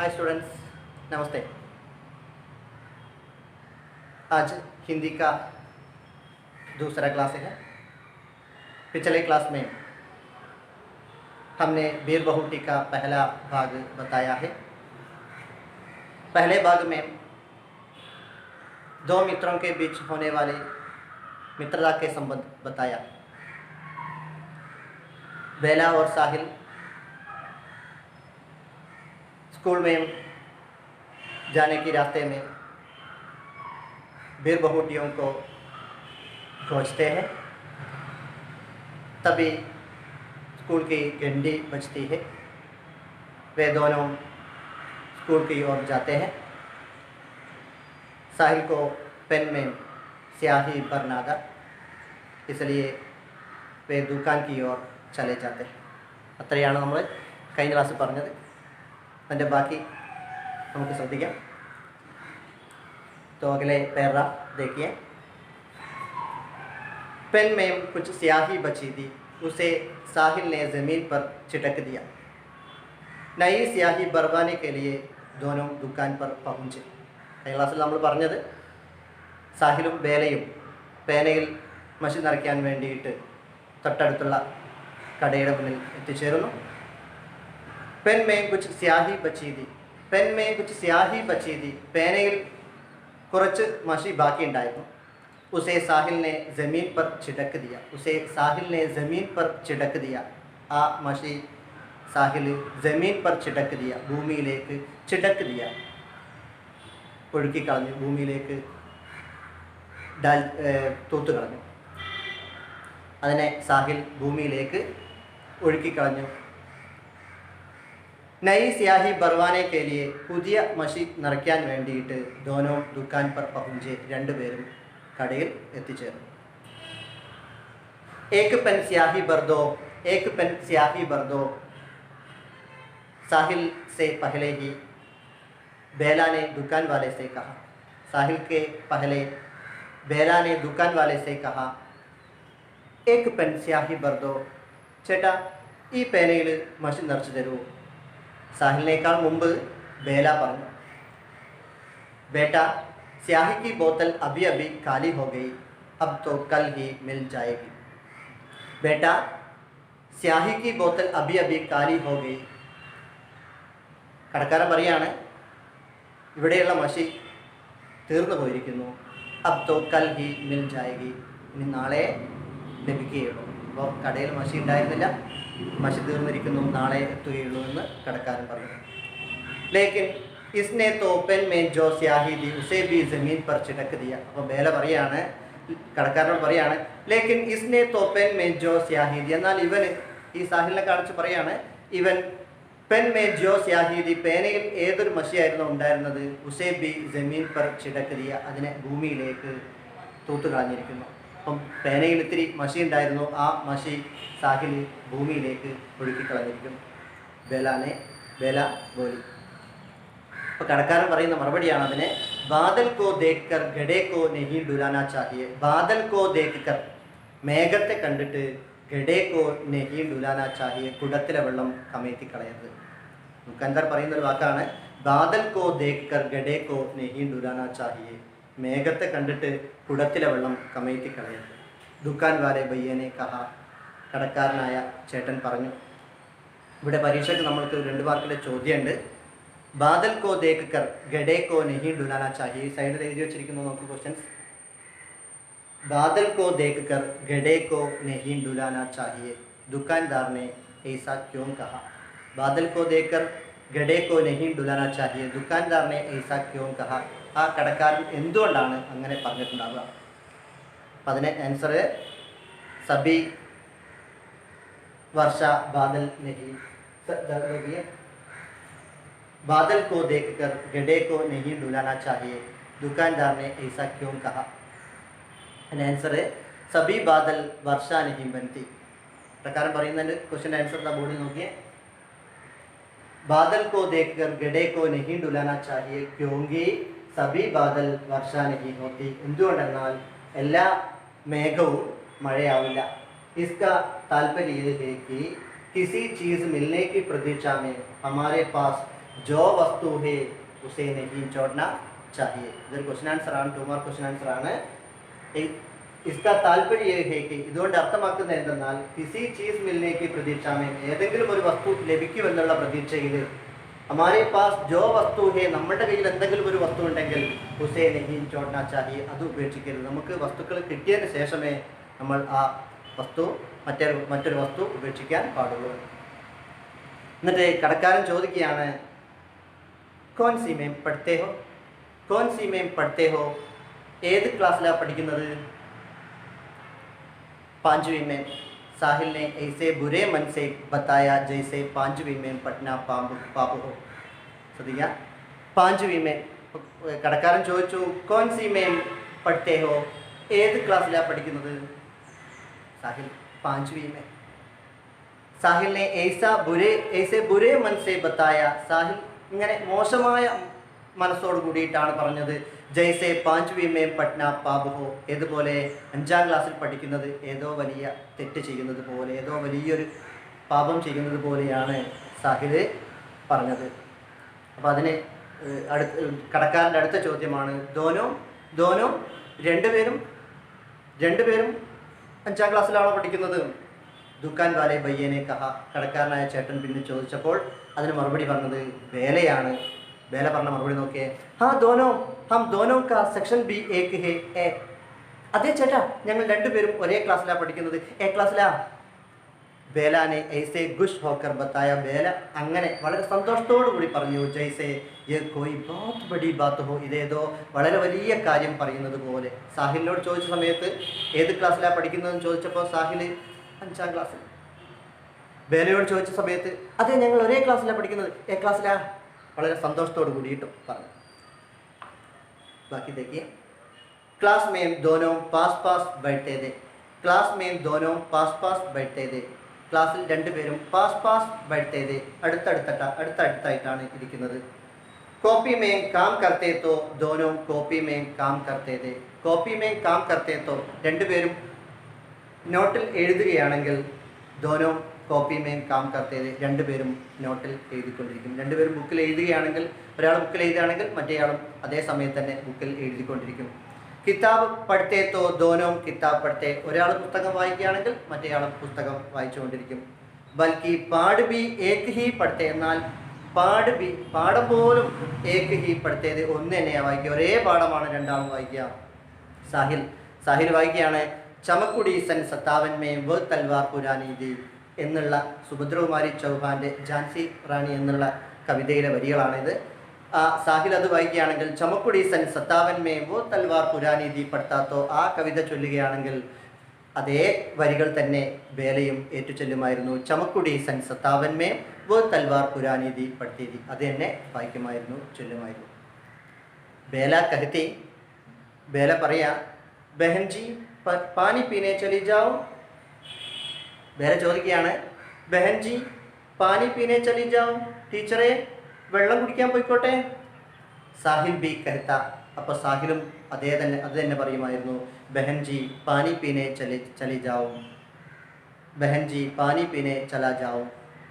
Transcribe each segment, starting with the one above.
Hi students, नमस्ते। आज हिंदी का दूसरा क्लास है। पिछले क्लास में हमने वीर बहुटी का पहला भाग बताया है। पहले भाग में दो मित्रों के बीच होने वाले मित्रता के संबंध बताया। बेला और साहिल स्कूल में जाने के रास्ते में वीर बहुटियों को खोजते हैं। तभी स्कूल की घंटी बजती है। वे दोनों स्कूल की ओर जाते हैं। साहिल को पेन में स्याही भरना था, इसलिए वे दुकान की ओर चले जाते हैं। അത്രയാണ് നമ്മൾ കഴിഞ്ഞ ക്ലാസ്സിൽ പറഞ്ഞത്. അതിൻ്റെ ബാക്കി നമുക്ക് ശ്രദ്ധിക്കാം. तो अगले पैराग्राफ देखिए. पेन में कुछ स्याही बची थी, उसे साहिल ने ज़मीन पर छिटक दिया. नई स्याही भरवाने के लिए दोनों दुकान पर पहुँचे. കഴിഞ്ഞ ക്ലാസ്സിൽ നമ്മൾ പറഞ്ഞത് സാഹിലും ബേലയും പേനയിൽ മഷി നിറയ്ക്കാൻ വേണ്ടിയിട്ട് തൊട്ടടുത്തുള്ള കടയുടെ മുന്നിൽ എത്തിച്ചേരുന്നു. പെൻ में कुछ स्याही बची थी, पेन में कुछ स्याही बची थी, പേനയിൽ കുറച്ച് മഷി ബാക്കിയുണ്ടായിരുന്നു. उसे साहिल ने ज़मीन पर छिटक दिया, उसे साहिल ने ज़मीन पर छिटक दिया. ആ മഷി സാഹിൽ ज़मीन पर छिटक दिया, ഭൂമിയിലേക്ക് छिटक दिया, ഒഴുക്കിക്കളഞ്ഞു, ഭൂമിയിലേക്ക് തൂത്ത് കളഞ്ഞു. അതിനെ സാഹിൽ ഭൂമിയിലേക്ക് ഒഴുക്കിക്കളഞ്ഞു. നയി സ്യാഹി ഭർവാനെ के लिए പുതിയ മഷി നിറയ്ക്കാൻ വേണ്ടിയിട്ട് ദോനോ ദുക്കാൻ पर पहुँचे. രണ്ടുപേരും കടയിൽ എത്തിച്ചേർന്നു. एक पेन स्याही भर दो, एक पेन स्याही भर दो. साहिल से पहले ही बेला ने दुकान वाले से कहा. साहिल के पहले बेला ने दुकान वाले से कहा, एक पेन स्याही भर दो. ചേട്ടാ, ഈ പേനയിൽ മഷി നിറച്ചു തരൂ. സാഹിലിനേക്കാൾ മുമ്പ് बेला പറഞ്ഞു. बेटा, स्याही की बोतल अभी अभी खाली हो गई, अब तो कल ही मिल जाएगी. बेटा, स्याही की बोतल अभी अभी खाली हो गई. കടക്കാരൻ പറയാണ്, ഇവിടെയുള്ള മഷി തീർന്നു പോയിരിക്കുന്നു. അബ് തോ കൽ ഹി മിൽ ജായേഗി, ഇനി നാളെ ലഭിക്കുകയുള്ളൂ. അപ്പോൾ കടയിൽ മഷി ഉണ്ടായിരുന്നില്ല, മഷി തീർന്നിരിക്കുന്നു, നാളെ എത്തുകയുള്ളൂ എന്ന് കടക്കാരൻ പറഞ്ഞു. ലേക്കിൻ इसने तो पेन में जो स्याही थी उसे भी ज़मीन पर छिटक दिया. അപ്പോൾ ബേല പറയാണ്, കടക്കാരനോട് പറയാണ്, ലേക്കിൻ इसने तो पेन में जो स्याही थी, എന്നാൽ ഇവന്, ഈ സാഹിലിനെ കാണിച്ച് പറയാണ്, ഇവൻ പെൻ മേ ജോ സ്യാഹി थी, പേനയിൽ ഏതൊരു മഷിയായിരുന്നു ഉണ്ടായിരുന്നത്, ഉസേ ബി ज़मीन पर छिटक दिया, അതിനെ ഭൂമിയിലേക്ക് തൂത്ത് കളഞ്ഞിരിക്കുന്നു. അപ്പം പേനയിൽ ഇത്തിരി മഷി ഉണ്ടായിരുന്നു, ആ മഷി സാഹിൽ ഭൂമിയിലേക്ക് ഒഴുക്കിക്കളഞ്ഞിരിക്കുന്നു. ബേല ബോലി. അപ്പോൾ കടക്കാരൻ പറയുന്ന മറുപടിയാണ് അതിനെ, ബാദൽ കോ ദേക്കർ ഘടേ കോ നെഹി ഡുലാനാ ചാഹിയെ. ബാദൽ കോ ദേക്കർ, മേഘത്തെ കണ്ടിട്ട്, ഘടേ കോ നെഹി ഡുലാനാ ചാഹിയെ, കുടത്തിലെ വെള്ളം കമഴ്ത്തി കളയരുത്. ദുക്കാൻദാർ പറയുന്നൊരു വാക്കാണ് ബാദൽ കോ ദേക്കർ ഘടേ കോ നെഹി ഡുലാനാ ചാഹിയെ. മേഘത്തെ കണ്ടിട്ട് കുടത്തിലെ വെള്ളം കമഴ്ത്തി കളയരുത്. ദുക്കാൻ വാലെ ഭയ്യനെ കഹ, കടക്കാരനായ ചേട്ടൻ പറഞ്ഞു. ഇവിടെ പരീക്ഷയ്ക്ക് നമ്മൾക്ക് 2 മാർക്കിൻ്റെ ചോദ്യമുണ്ട്. ബാദൽ കോ ദേഖ് കർ ഘടേ കോ നെഹി ഡുലാനാ ചാഹിയെ. സൈഡിൽ എഴുതി വെച്ചിരിക്കുന്നു, നോക്കൂ ക്വസ്റ്റ്യൻസ്. ബാദൽ കോ ദേഖ് കർ ഘടേ കോ നെഹി ഡുലാനാ ചാഹിയെ, ദുക്കാൻദാർ ने ऐसा क्यों कहा. ബാദൽ കോ ദേഖ് കർ ഘടേ കോ നെഹി ഡുലാനാ ചാഹിയെ, ദുക്കാൻദാർ ने ऐसा क्यों कहा. ആ കടക്കാരൻ എന്തുകൊണ്ടാണ് അങ്ങനെ പറഞ്ഞിട്ടുണ്ടാവുക. അപ്പം അതിന് ആൻസർ സബി വർഷ ബാദൽ നെഹി. बादल को देखकर गड्ढे को नहीं डुलाना चाहिए, दुकानदार ने ऐसा क्यों कहा. आंसर है सभी बादल वर्षा नहीं बनती. प्रकार പറയുന്നുണ്ട്. क्वेश्चन आंसर दा बोर्ड നോക്കിയേ. बादल को देखकर गड्ढे को नहीं डुलाना चाहिए क्योंकि सभी बादल वर्षा नहीं होती. എന്തുകൊണ്ടെന്നാൽ എല്ലാ മേഘവും മഴയാവില്ല. इसका तात्पर्य ये है कि किसी चीज़ मिलने की प्रतीक्षा में हमारे पास जो वस्तु है उसे नहीं छोड़ना चाहिए. ഇതൊരു ക്വസ്റ്റ്യൻ ആൻസർ ആണ്, 2 മാർക്ക് ക്വസ്റ്റ്യൻ ആൻസർ ആണ്. इसका താല്പര്യം ये है कि ഇതുകൊണ്ട് അർത്ഥമാക്കുന്നത് എന്തെന്നാൽ किसी चीज मिलने की प्रतीक्षा में ഏതെങ്കിലും ഒരു വസ്തു ലഭിക്കുമെന്നുള്ള പ്രതീക്ഷയിൽ हमारे पास जो वस्तु है നമ്മുടെ കയ്യിൽ എന്തെങ്കിലും ഒരു വസ്തു ഉണ്ടെങ്കിൽ उसे नहीं छोड़ना चाहिए, അത് ഉപേക്ഷിക്കരുത്. നമുക്ക് വസ്തുക്കൾ കിട്ടിയതിന് ശേഷമേ നമ്മൾ ആ വസ്തു മറ്റൊരു വസ്തു ഉപേക്ഷിക്കാൻ പാടുള്ളൂ. എന്നിട്ട് കടക്കാരൻ ചോദിക്കുകയാണ്, कौन सी में पढ़ते हो, कौन सी में पढ़ते हो, ഏത് ക്ലാസ്സിലാണ് പഠിക്കുന്നത്? 5वीं में. साहिल ने ऐसे बुरे मन से बताया जैसे 5वीं में पढ़ना पाप हो. ശ്രദ്ധിക്കുക, 5वीं में. കടക്കാരൻ ചോദിച്ചു, कौन सी में पढ़ते हो, ഏത് ക്ലാസ്സിലാണ് പഠിക്കുന്നത്? साहिल 5वीं में. साहिल ने ऐसे बुरे मन से बताया. साहिൽ ഇങ്ങനെ മോശമായ മനസ്സോട് കൂടിയിട്ടാണ് പറഞ്ഞത്. ജയ്സെ 5वीं में पढ़ना पाप हो, ഏതുപോലെ 5ാം ക്ലാസ്സിൽ പഠിക്കുന്നത് ഏതോ വലിയ തെറ്റ് ചെയ്യുന്നത് പോലെ, ഏതോ വലിയൊരു പാപം ചെയ്യുന്നത് പോലെയാണ് സാഹിൽ പറഞ്ഞത്. അപ്പോൾ അതിന് കടക്കാരൻ്റെ അടുത്ത ചോദ്യമാണ്, ദോനോ രണ്ടുപേരും 5ാം ക്ലാസ്സിലാണോ പഠിക്കുന്നത്? ദുക്കാൻ വാലെ ബയ്യനെ കഹ. കടക്കാരനായ ചേട്ടൻ പിന്നെ ചോദിച്ചപ്പോൾ അതിന് മറുപടി പറഞ്ഞത് ബേലയാണ്. ബേല പറഞ്ഞ മറുപടി നോക്കിയേ, ഹാ ഹം ദോനോ കാ section B Ek hey A. അതേ ചേട്ടാ, ഞങ്ങൾ രണ്ടുപേരും ഒരേ ക്ലാസ്സിലാണ് പഠിക്കുന്നത്, എ ക്ലാസ്സിലാ. ബേലാനെ ഐസെ ഖുഷ് ഹോക്കർ ബത്തായ. ബേല അങ്ങനെ വളരെ സന്തോഷത്തോടു കൂടി പറഞ്ഞു, ജൈസെ യേ കോയി ബഹുത് ബഡി ബാത്ത് ഹോ, ഇതേതോ വളരെ വലിയ കാര്യം പറയുന്നത് പോലെ. സാഹിലിനോട് ചോദിച്ച സമയത്ത് ഏത് ക്ലാസ്സിലാണ് പഠിക്കുന്നതെന്ന് ചോദിച്ചപ്പോൾ സാഹിൽ 5ാം ക്ലാസ്സിൽ. ബേലയോട് ചോദിച്ച സമയത്ത് അതെ ഞങ്ങൾ ഒരേ ക്ലാസ്സിലാണ് പഠിക്കുന്നത്, എ ക്ലാസ്സിലാ, വളരെ സന്തോഷത്തോട് കൂടിയിട്ടും പറഞ്ഞു. ബാക്കി देखिए, क्लास में दोनों पास बैठते थे. क्लास में दोनों पास बैठते थे. ക്ലാസ്സിൽ രണ്ടുപേരും പാസ് बैठते थे, അടുത്തടുത്തായിട്ടാണ് ഇരിക്കുന്നത്. കോപ്പി में काम करते तो दोनों कॉपी में काम करते थे. കോപ്പി में काम करते तो രണ്ടുപേരും നോട്ടിൽ എഴുതുകയാണെങ്കിൽ ദോനോ കോപ്പി മേം കാം കർത്തേ, രണ്ടുപേരും നോട്ടിൽ എഴുതിക്കൊണ്ടിരിക്കും. രണ്ടുപേരും ബുക്കിൽ എഴുതുകയാണെങ്കിൽ, ഒരാൾ ബുക്കിൽ എഴുതുകയാണെങ്കിൽ മറ്റേയാളും അതേ സമയത്ത് തന്നെ ബുക്കിൽ എഴുതിക്കൊണ്ടിരിക്കും. കിതാബ് പഠിത്തേ തോ ദോനോ കിതാബ് പഠിത്തേ, ഒരാൾ പുസ്തകം വായിക്കുകയാണെങ്കിൽ മറ്റേയാളും പുസ്തകം വായിച്ചുകൊണ്ടിരിക്കും. ബൽക്കി പാട് ബി ഏക് ഹി പഠിത്തേ, എന്നാൽ പാഠം പോലും ഏക് ഹി പഠിത്തേത് ഒന്ന് തന്നെയാണ് വായിക്കുക, ഒരേ പാഠമാണ് രണ്ടാളും വായിക്കുക. സാഹിൽ വായിക്കുകയാണ്, ചമക്കുടി സൻ 57 में वो तलवार पुरानी थी എന്നുള്ള സുഭദ്രകുമാരി ചൗഹാൻ്റെ ഝാൻസി റാണി എന്നുള്ള കവിതയിലെ വരികളാണിത്. സാഹിൽ അത് വായിക്കുകയാണെങ്കിൽ ചമക്കുടി സൻ 57 में वो तलवार पुरानी थी പഠിത്താത്തോ, ആ കവിത ചൊല്ലുകയാണെങ്കിൽ അതേ വരികൾ തന്നെ ബേലയും ഏറ്റുചൊല്ലുമായിരുന്നു. ചമക്കുടി സൻ 57 में वो तलवार पुरानी थी പഠിത്തി थी, അത് തന്നെ വായിക്കുമായിരുന്നു, ചൊല്ലുമായിരുന്നു. ബേല പറയാ, ബഹൻജി പാനി പീനെ ചലി ജാओ. ബേല ചോദിക്കുകയാണ്, ബഹൻജി പാനി പീനെ ചലി ജാओ, ടീച്ചറെ വെള്ളം കുടിക്കാൻ പോയിക്കോട്ടെ. സാഹിൽ ബി കഹത്ത, അപ്പോൾ സാഹിലും അത് തന്നെ പറയുമായിരുന്നു, ബഹൻജി പാനി പീനെ ചലി ജാओ, ബഹൻജി പാനി പീനെ ചലാ ജാओ,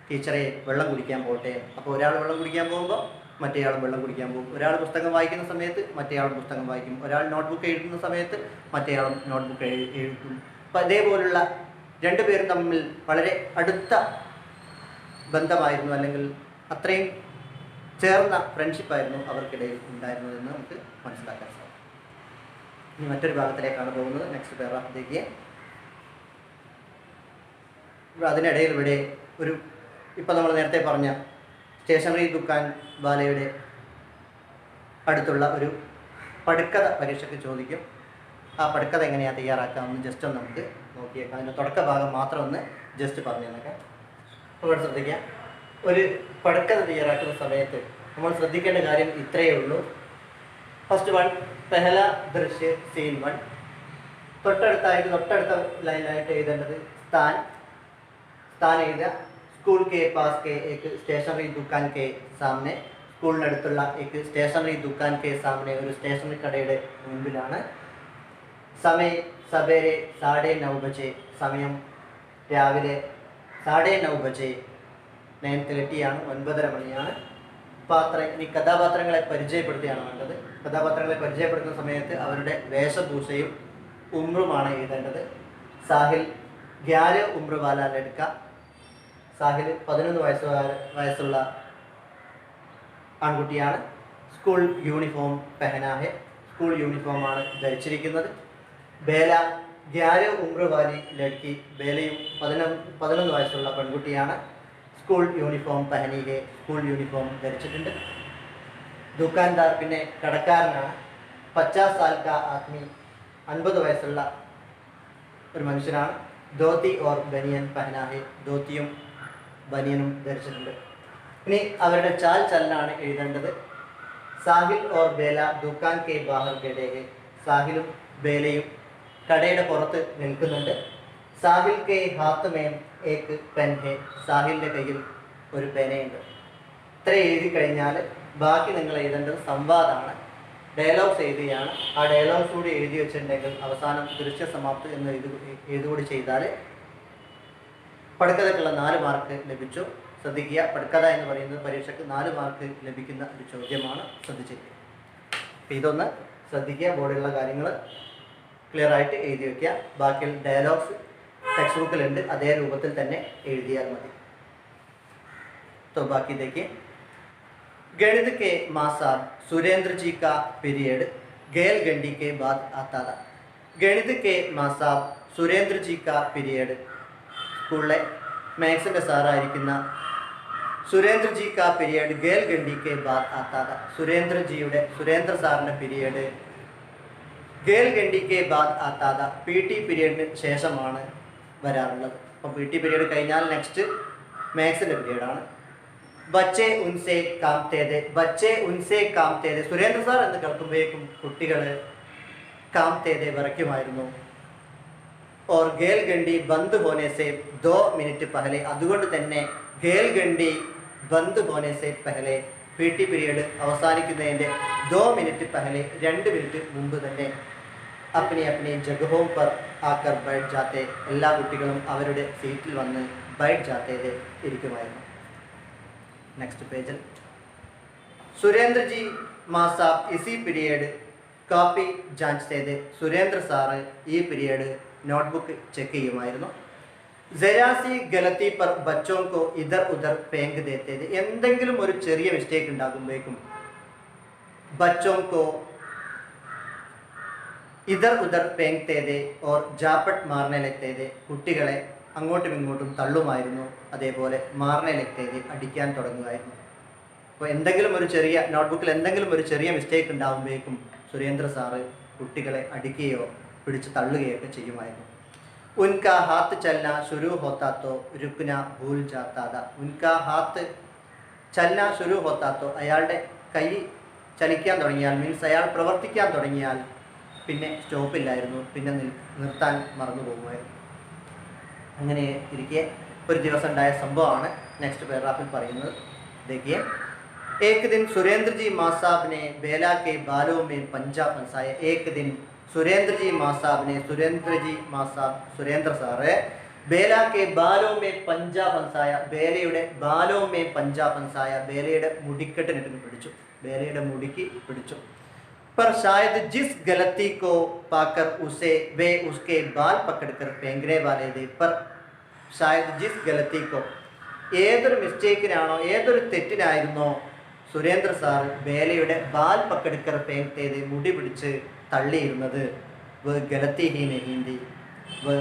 ടീച്ചറെ വെള്ളം കുടിക്കാൻ പോട്ടെ. അപ്പോൾ ഒരാൾ വെള്ളം കുടിക്കാൻ പോകുമ്പോൾ മറ്റേയാളും വെള്ളം കുടിക്കാൻ പോകും. ഒരാൾ പുസ്തകം വായിക്കുന്ന സമയത്ത് മറ്റേയാളും പുസ്തകം വായിക്കും. ഒരാൾ നോട്ട്ബുക്ക് എഴുതുന്ന സമയത്ത് മറ്റേയാളും നോട്ട്ബുക്ക് എഴുതും. അപ്പോൾ അതേപോലുള്ള രണ്ടുപേരും തമ്മിൽ വളരെ അടുത്ത ബന്ധമായിരുന്നു, അല്ലെങ്കിൽ അത്രയും ചേർന്ന ഫ്രണ്ട്ഷിപ്പായിരുന്നു അവർക്കിടയിൽ ഉണ്ടായിരുന്നതെന്ന് നമുക്ക് മനസ്സിലാക്കാൻ സാധിക്കും. ഇനി മറ്റൊരു ഭാഗത്തിലേക്കാണ് പോകുന്നത്. നെക്സ്റ്റ് പാരാഗ്രഫിലേക്ക്. അതിനിടയിൽ ഇവിടെ ഇപ്പോൾ നമ്മൾ നേരത്തെ പറഞ്ഞ സ്റ്റേഷനറി ദുക്കാൻ വാലയുടെ അടുത്തുള്ള ഒരു പടുക്കഥ പരീക്ഷയ്ക്ക് ചോദിക്കും. ആ പടുക്കഥ എങ്ങനെയാണ് തയ്യാറാക്കാമെന്ന് ജസ്റ്റ് ഒന്ന് നമുക്ക് നോക്കിയേക്കാം. അതിൻ്റെ തുടക്ക ഭാഗം മാത്രം ഒന്ന് ജസ്റ്റ് പറഞ്ഞു തന്നേക്കാം. അപ്പോൾ ശ്രദ്ധിക്കാം, ഒരു പടുക്കഥ തയ്യാറാക്കുന്ന സമയത്ത് നമ്മൾ ശ്രദ്ധിക്കേണ്ട കാര്യം ഇത്രയേ ഉള്ളൂ. ഫസ്റ്റ് വൺ, പെഹല ദൃശ്യ സീൻ 1. തൊട്ടടുത്ത ലൈനായിട്ട് എഴുതേണ്ടത് സ്ഥാൻ എഴുതുക. स्कूल के पास के एक स्टेशनरी दुकान के सामने, സ്കൂളിനടുത്തുള്ള एक स्टेशनरी दुकान के सामने, ഒരു സ്റ്റേഷനറി കടയുടെ മുൻപിലാണ്. സമയം സവേരെ 9:30 ബജെ, സമയം രാവിലെ 9:30 ബജെ, 9:30 ആണ്, 9:30 മണിയാണ്. ഇനി കഥാപാത്രങ്ങളെ പരിചയപ്പെടുത്തിയാണ് വേണ്ടത്. കഥാപാത്രങ്ങളെ പരിചയപ്പെടുത്തുന്ന സമയത്ത് അവരുടെ വേഷഭൂഷയും ഉമ്രുമാണ് എഴുതേണ്ടത്. സാഹിൽ 11 ഉമ്ര വാല ലഡ്ക. സാഹിൽ 11 വയസ്സുള്ള ആൺകുട്ടിയാണ്. സ്കൂൾ യൂണിഫോം പെഹനാഹെ, സ്കൂൾ യൂണിഫോമാണ് ധരിച്ചിരിക്കുന്നത്. ബേല 11 ഉമ്ര വാലി ലഡ്കി. ബേലയും 11 വയസ്സുള്ള പെൺകുട്ടിയാണ്. സ്കൂൾ യൂണിഫോം പെഹനിഹെ, സ്കൂൾ യൂണിഫോം ധരിച്ചിട്ടുണ്ട്. ദുക്കാൻദാർ പിന്നെ കടക്കാരനാണ്. 50 സാൽ കാ ആദ്മി, 50 വയസ്സുള്ള ഒരു മനുഷ്യനാണ്. ധോത്തി ഓർ ബനിയൻ പെഹനാഹെ, ധോത്തിയും ബനിയനും ധരിച്ചിട്ടുണ്ട്. ഇനി അവരുടെ ചാൽ ചലനാണ് എഴുതേണ്ടത്. സാഹിൽ ഓർ ബേല ദുക്കാൻ കെ ബാഹർ ഖഡേ. സാഹിലും ബേലയും കടയുടെ പുറത്ത് നിൽക്കുന്നുണ്ട്. സാഹിൽ കെ ഹാത്ത് മേം ഏക് പെൻ ഹെ, സാഹിലിൻ്റെ കയ്യിൽ ഒരു പേനയുണ്ട്. ഇത്ര എഴുതി കഴിഞ്ഞാൽ ബാക്കി നിങ്ങൾ എഴുതേണ്ടത് സംവാദമാണ്. ഡയലോഗ്സ് എഴുതുകയാണ്. ആ ഡയലോഗ്സ് കൂടി എഴുതി വെച്ചിട്ടുണ്ടെങ്കിൽ അവസാനം ദൃശ്യ സമാപ്തി എന്ന് എഴുതുകൂടി ചെയ്താൽ പടുക്കഥയ്ക്കുള്ള 4 മാർക്ക് ലഭിച്ചു. ശ്രദ്ധിക്കുക, പടുക്കഥ എന്ന് പറയുന്നത് പരീക്ഷയ്ക്ക് 4 മാർക്ക് ലഭിക്കുന്ന ഒരു ചോദ്യമാണ്. ശ്രദ്ധിച്ചിരിക്കുക. അപ്പം ഇതൊന്ന് ശ്രദ്ധിക്കുക. ബോർഡിലുള്ള കാര്യങ്ങൾ ക്ലിയർ ആയിട്ട് എഴുതി വയ്ക്കുക. ബാക്കി ഡയലോഗ്സ് ടെക്സ്റ്റ് ബുക്കിലുണ്ട്, അതേ രൂപത്തിൽ തന്നെ എഴുതിയാൽ മതി. तो बाकी देखिए, गणित के माँ साहब सुरेंद्र जी का पीरियड गैल गंडी के बाद आता था. गणित के माँ साहब സുരേന്ദ്ര ജി കാ പീരിയഡ്, സ്കൂളിലെ മാത്സിൻ്റെ സാറായിരിക്കുന്ന സുരേന്ദ്ര ജി കാ പീരിയഡ് ഗേൽ ഗണ്ടി കെ ബാദ് ആത്താ താ. സുരേന്ദ്ര സാറിൻ്റെ പീരിയഡ് ഗേൽ ഗണ്ടി കെ ബാദ് ആത്താ താ. PT പീരിയഡിന് ശേഷമാണ് വരാറുള്ളത്. അപ്പം PT പീരിയഡ് കഴിഞ്ഞാൽ നെക്സ്റ്റ് മാത്സിൻ്റെ പീരിയഡാണ്. ബച്ചെ ഉൻസെ കാംതേതെ, ബച്ചെ ഉൻസെ കാംതേതെ. സുരേന്ദ്ര സാർ എന്ന് കേൾക്കുമ്പോഴേക്കും കുട്ടികൾ കാംതേതെ വിറയ്ക്കുമായിരുന്നു. और ഗേൽ ഗണ്ടി ബന്ദ് ഹോനെ സെ 2 മിനിറ്റ് പഹലെ, അതുകൊണ്ട് തന്നെ ഗേൽ ഗണ്ടി ബന്ദ് ഹോനെ സെ പഹലെ, PT പീരിയഡ് അവസാനിക്കുന്നതിൻ്റെ 2 മിനിറ്റ് പഹലെ, 2 മിനിറ്റ് മുമ്പ് തന്നെ അപ്നി അപ്നി ജഗഹോം പർ ആക്കർ ബൈഠ് ജാത്തെ, എല്ലാ കുട്ടികളും അവരുടെ സീറ്റിൽ വന്ന് ബൈഠ് ജാത്തേതെ ഇരിക്കുമായിരുന്നു. നെക്സ്റ്റ് പേജിൽ സുരേന്ദ്ര ജി മാ സാബ് ഇസി പീരിയഡ് കാപ്പി ജാഞ്ച് ചെയ്ത്. സുരേന്ദ്ര സാറ് ഈ പീരിയഡ് നോട്ട്ബുക്ക് ചെക്ക് ചെയ്യുമായിരുന്നു. ജരാസി ഗലത്തി പർ ബച്ചോം കോ ഇധർ ഉധർ ഫേങ്ക് ദേത്തേത്. എന്തെങ്കിലും ഒരു ചെറിയ മിസ്റ്റേക്ക് ഉണ്ടാകുമ്പോഴേക്കും ബച്ചോം കോ ഇധർ ഉധർ ഫേങ്തേതെ ഓർ ജാപ്പട്ട് മാർനെ ലഗ്തേതെ. കുട്ടികളെ അങ്ങോട്ടും ഇങ്ങോട്ടും തള്ളുമായിരുന്നു. അതേപോലെ മാർനെ ലഗ്തേതെ, അടിക്കാൻ തുടങ്ങുമായിരുന്നു. അപ്പോൾ എന്തെങ്കിലും ഒരു ചെറിയ നോട്ട്ബുക്കിൽ എന്തെങ്കിലും ഒരു ചെറിയ മിസ്റ്റേക്ക് ഉണ്ടാകുമ്പോഴേക്കും സുരേന്ദ്ര സാറ് കുട്ടികളെ അടിക്കുകയോ പിടിച്ച് തള്ളുകയൊക്കെ ചെയ്യുമായിരുന്നു. ഉൻകാ ഹാത്ത് ചലന ശുരു ഹോത്താത്തോ രുക്ന ഭൂൽ ജാത്താത. ഉൻകാ ഹാത്ത് ചലന ശുരു ഹോത്താത്തോ, അയാളുടെ കൈ ചലിക്കാൻ തുടങ്ങിയാൽ, മീൻസ് അയാൾ പ്രവർത്തിക്കാൻ തുടങ്ങിയാൽ പിന്നെ സ്റ്റോപ്പില്ലായിരുന്നു, പിന്നെ നിർത്താൻ മറന്നു പോകുമായിരുന്നു. അങ്ങനെ ഇരിക്കെ ഒരു ദിവസം ഉണ്ടായ സംഭവമാണ് നെക്സ്റ്റ് പാരഗ്രാഫിൽ പറയുന്നത്. देखिए, एक दिन सुरेंद्र जी माँ साहब ने बेला के बालों में पंजा फंसाया. एक दिन सुरेंद्र जी माँ साहब ने, सुरेंद्र सारे बेला के बालों में पंजा फंसाया. ബേലയുടെ ബാലോ മേ പഞ്ച ഫൻസായ, ബേലയുടെ മുടിക്കെട്ടിനിട്ട് പിടിച്ചു, ബേലയുടെ മുടിക്ക് പിടിച്ചു. पर शायद जिस गलती को पाकर उसे वे उसके बाल पकड़कर फेंकने वाले थे. पर शायद जिस गलती को, ഏതൊരു മിസ്റ്റേക്കിനാണോ, ഏതൊരു തെറ്റിനായിരുന്നോ സുരേന്ദ്ര സാർ ബേലയുടെ ബാൽ പക്കടുക്കർ ഫേങ്തേത്, മുടി പിടിച്ച് തള്ളിയിരുന്നത്. വ ഗലത്തി ഹി നെഹീന്തി, വ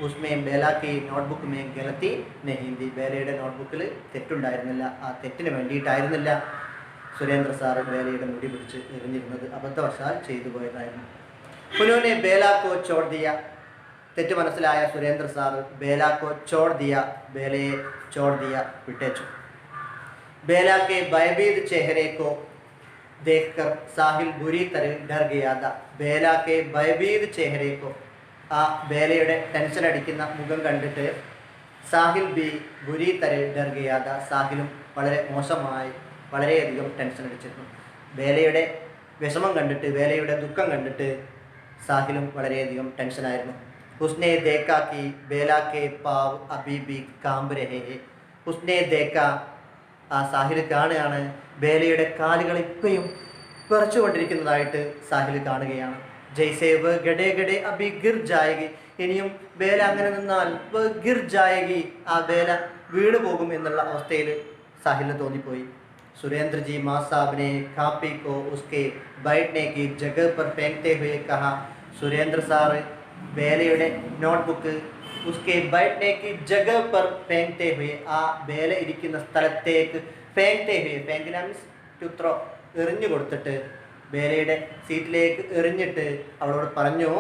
ഉസ്മേ ബേലാക്കി നോട്ട്ബുക്ക് മേ ഗലത്തി നെഹീന്തി. ബേലയുടെ നോട്ട്ബുക്കിൽ തെറ്റുണ്ടായിരുന്നില്ല. ആ തെറ്റിന് വേണ്ടിയിട്ടായിരുന്നില്ല സുരേന്ദ്ര സാർ ബേലയുടെ മുടി പിടിച്ച് എറിഞ്ഞിരുന്നത്, അബദ്ധവശാൽ ചെയ്തു പോയതായിരുന്നു. ഉन्होंने बेला को छोड़ दिया. തെറ്റ് മനസ്സിലായ സുരേന്ദ്ര സാർ ബേലാക്കോ ചോड़ दिया, ബേലയെ छोड़ दिया, വിട്ടേച്ചു. बेला के भयभीत चेहरे को देखकर साहिल बुरी तरह डर गया था. बेला के भयभीत चेहरे को, ആ ബേലയുടെ ടെൻഷൻ അടിക്കുന്ന മുഖം കണ്ടിട്ട് സാഹിൽ ബി ബുരി തര ഡർ ഗയാ था. സാഹിലും വളരെ മോശമായി, വളരെയധികം ടെൻഷൻ അടിച്ചിരുന്നു. ബേലയുടെ വിഷമം കണ്ടിട്ട്, ബേലയുടെ ദുഃഖം കണ്ടിട്ട് സാഹിലും വളരെയധികം ടെൻഷനായിരുന്നു. उसने देखा कि बेला के पाव अभी भी कांप रहे हैं. उसने देखा, ആ സാഹിൽ കാണുകയാണ് ബേലയുടെ കാലുകൾ ഇപ്പോഴും വിറച്ചുകൊണ്ടിരിക്കുന്നതായിട്ട് സാഹിൽ കാണുകയാണ്. ജയ്സേവ് ഗഡേ ഗഡേ അബി ഗിർ ജായകി, ഇനിയും ബേല അങ്ങനെ നിന്നാൽ ഗിർ ജായകി, ആ ബേല വീണു പോകും എന്നുള്ള അവസ്ഥയിൽ സാഹിലിന് തോന്നിപ്പോയി. സുരേന്ദ്രജി മാ സാബ് ने कापी को उसके बैठने की जगह पर फेंकते हुए कहा, സുരേന്ദ്ര സാറ് ബേലയുടെ നോട്ട്ബുക്ക് ഉസ്കെ बैठने की जगह पर फेंकते हुए, ആ ബേല ഇരിക്കുന്ന സ്ഥലത്തേക്ക് फेंकते हुए, फेंकना मीൻസ് ടു ത്രോ, എറിഞ്ഞു കൊടുത്തിട്ട് ബേലയുടെ സീറ്റിലേക്ക് എറിഞ്ഞിട്ട് അവളോട് പറഞ്ഞു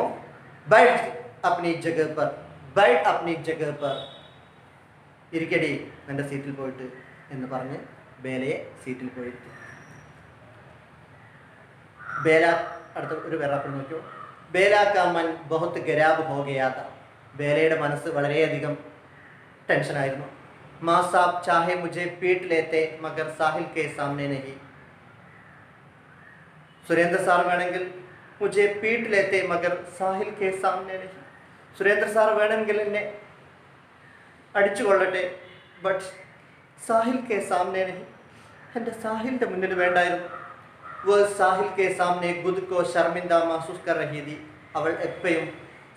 बैठ अपनी जगह पर, बैठ अपनी जगह पर, ഇരിക്കടി എൻ്റെ സീറ്റിൽ പോയിട്ട് എന്ന് പറഞ്ഞ് ബേലയെ സീറ്റിൽ പോയിട്ട്. ബേല അടുത്ത ഒരു വേറാപ്പിൽ നോക്കിയോ, ബേല കാ മൻ ബഹുത്ത് ഗരാബ് ഹോ ഗയാ താ, ബേലയുടെ മനസ്സ് വളരെയധികം ടെൻഷനായിരുന്നു. മാ സാബ് ചാഹെ മുझे पीट लेते मगर साहिल के सामने नहीं, സുരേന്ദ്ര സാർ വേണമെങ്കിൽ മുझे पीट लेते मगर साहिल के सामने नहीं, സുരേന്ദ്ര സാർ വേണമെങ്കിൽ എന്നെ അടിച്ചു കൊള്ളട്ടെ, ബട്ട് സാഹിൽ കെ സാമനെ नहीं, എൻ്റെ സാഹിലിൻ്റെ മുന്നിൽ വേണ്ടായിരുന്നു. वो साहिल के सामने खुद को शर्मिंदा महसूस कर रही थी, അവൾ എപ്പോഴും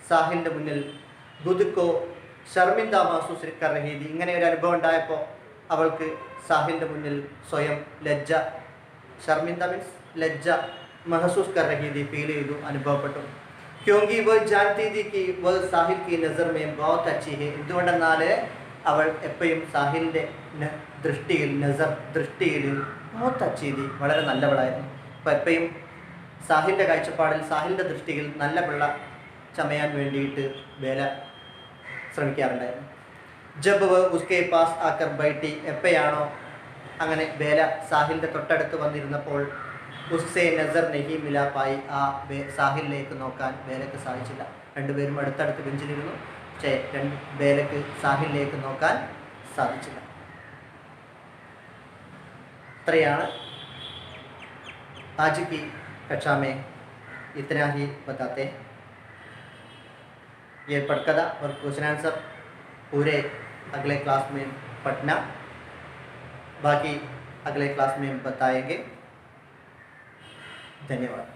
സാഹിലിൻ്റെ മുന്നിൽ खुद को शर्मिंदा महसूस कर रही थी. ഇങ്ങനെ ഒരു അനുഭവം ഉണ്ടായപ്പോൾ അവൾക്ക് സാഹിലിൻ്റെ മുന്നിൽ സ്വയം ലജ്ജ, ഷർമിന്ദ മീൻസ് ലജ്ജ, महसूस कर रही थी, ഫീൽ ചെയ്തു, അനുഭവപ്പെട്ടു. क्योंकि वो जानती थी कि वो साहिल की नज़र में बहुत अच्छी है, എന്തുകൊണ്ടെന്നാൽ അവൾ എപ്പോഴും സാഹിലിൻ്റെ ദൃഷ്ടിയിൽ, നസർ ദൃഷ്ടിയിൽ बहुत अच्छी थी, വളരെ നല്ലവളായിരുന്നു. അപ്പോൾ എപ്പോഴും സാഹിലിൻ്റെ കാഴ്ചപ്പാടിൽ, സാഹിലിൻ്റെ ദൃഷ്ടിയിൽ നല്ല പിള്ള ചമയാൻ വേണ്ടിയിട്ട് ബേല ശ്രമിക്കാറുണ്ടായിരുന്നു. ജബ് വ ഉസ്കെ പാസ് ആക്കർ ബൈട്ടി, എപ്പോഴാണോ അങ്ങനെ ബേല സാഹിലിൻ്റെ തൊട്ടടുത്ത് വന്നിരുന്നപ്പോൾ ഉസ്സെ നസർ നെഹി മിലാ പായി, ആ സാഹിലിലേക്ക് നോക്കാൻ ബേലക്ക് സാധിച്ചില്ല. രണ്ടുപേരും അടുത്തടുത്ത് ബെഞ്ചിലിരുന്നു, പക്ഷേ ബേലക്ക് സാഹിലിലേക്ക് നോക്കാൻ സാധിച്ചില്ല. ഇത്രയാണ് आज की कक्षा में, इतना ही बताते हैं. ये पढ़कथा और क्वेश्चन आंसर पूरे अगले क्लास में पढ़ना, बाकी अगले क्लास में बताएंगे. धन्यवाद.